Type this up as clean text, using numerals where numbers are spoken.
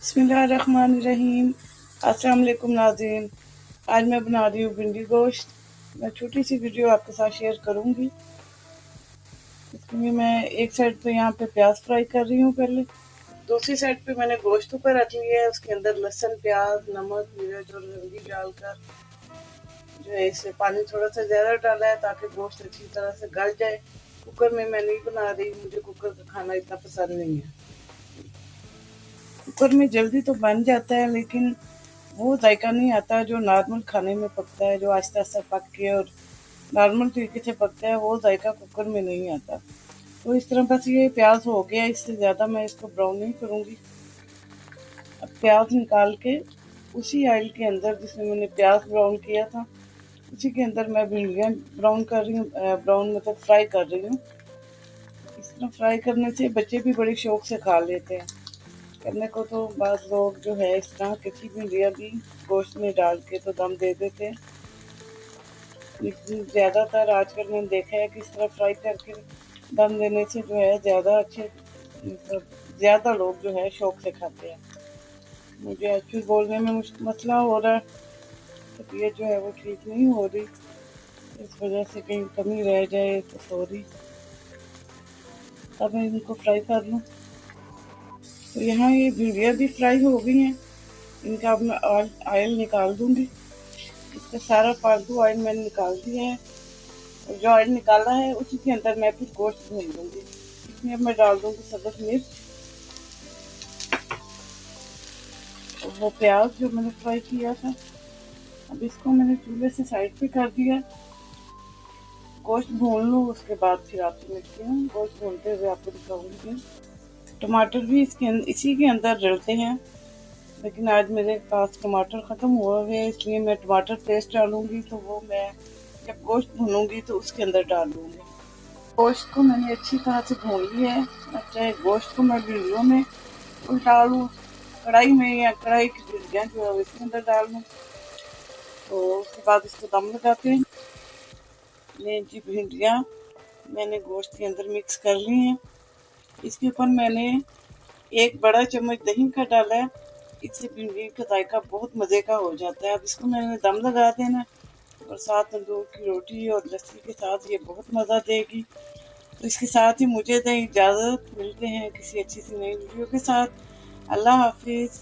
बिस्मिल्लाहिर्रहमानिर्रहीम। अस्सलाम वालेकुम नाज़रीन। आज मैं बना रही हूँ भिंडी गोश्त। मैं छोटी सी वीडियो आपके साथ शेयर करूँगी। इसमें मैं एक साइड पे यहाँ पे प्याज फ्राई कर रही हूँ। पहले दूसरी साइड पे मैंने गोश्त ऊपर रख लिया है। उसके अंदर लहसुन, प्याज, नमक, मिर्च और हल्दी डालकर जो है इसे पानी थोड़ा सा ज़्यादा डाला है ताकि गोश्त अच्छी तरह से गल जाए। कुकर में मैं नहीं बना रही, मुझे कुकर का खाना इतना पसंद नहीं है। कुकर में जल्दी तो बन जाता है लेकिन वो जायका नहीं आता जो नॉर्मल खाने में पकता है, जो आहिस्ता आहिस्ता पक के और नॉर्मल तरीके से पकता है, वो जायका कुकर में नहीं आता। तो इस तरह बस ये प्याज हो गया, इससे ज़्यादा मैं इसको ब्राउन नहीं करूँगी। अब प्याज निकाल के उसी ऑयल के अंदर जिसमें मैंने प्याज ब्राउन किया था उसी के अंदर मैं भिंडियाँ ब्राउन कर रही हूँ। ब्राउन मतलब फ्राई कर रही हूँ। इस तरह फ्राई करने से बच्चे भी बड़े शौक से खा लेते हैं। करने को तो बाज़ लोग जो है इस तरह कच्ची भिंडियाँ भी गोश्त में डाल के तो दम दे देते हैं, लेकिन ज़्यादातर आजकल मैंने देखा है कि इस तरह फ्राई करके दम देने से जो है ज़्यादा अच्छे, मतलब ज़्यादा लोग जो है शौक से खाते हैं। मुझे एक्चुअली बोलने में मसला हो रहा है, तबीयत जो है वो ठीक नहीं हो रही, इस वजह से कहीं कमी रह जाए तो सॉरी। अब मैं इनको फ्राई कर लूँ। तो यहाँ ये भिंडियाँ भी फ्राई हो गई हैं। इनका अब मैं ऑयल निकाल दूँगी। इसका सारा फालतू ऑयल मैंने निकाल दिया है और जो ऑयल निकाला है उसी के अंदर मैं फिर गोश्त भून दूँगी। इसमें अब मैं डाल दूँगी सब्ज़ मिर्च और वो प्याज जो मैंने फ्राई किया था। अब इसको मैंने चूल्हे से साइड पे कर दिया। गोश्त भून लूँ, उसके बाद फिर आपसे मिलती हूँ। गोश्त भूनते हुए आपको दिखाऊँगी। टमाटर भी इसी के अंदर डलते हैं, लेकिन आज मेरे पास टमाटर ख़त्म हुआ है, इसलिए मैं टमाटर पेस्ट डालूँगी तो वो मैं जब गोश्त भूनूँगी तो उसके अंदर डाल दूँगी। गोश्त को मैंने अच्छी तरह से भून लिया है। अब चाहे गोश्त को मैं भिंडियों में उल्टा लूँ, कढ़ाई में, या कढ़ाई की भिंडियाँ जो है इसके अंदर डाल लूँ, तो उसके बाद इसको दम लगाते हैं। ये जी भिंडियाँ मैंने गोश्त के अंदर मिक्स कर ली हैं। इसके ऊपर मैंने एक बड़ा चम्मच दही का डाला है। इससे भिंडी का जायका बहुत मज़े का हो जाता है। अब इसको मैंने दम लगा देना और साथ तंदूर की रोटी और लस्सी के साथ ये बहुत मज़ा देगी। तो इसके साथ ही मुझे दें इजाज़त। मिलते हैं किसी अच्छी सी नई वीडियो के साथ। अल्लाह हाफिज़।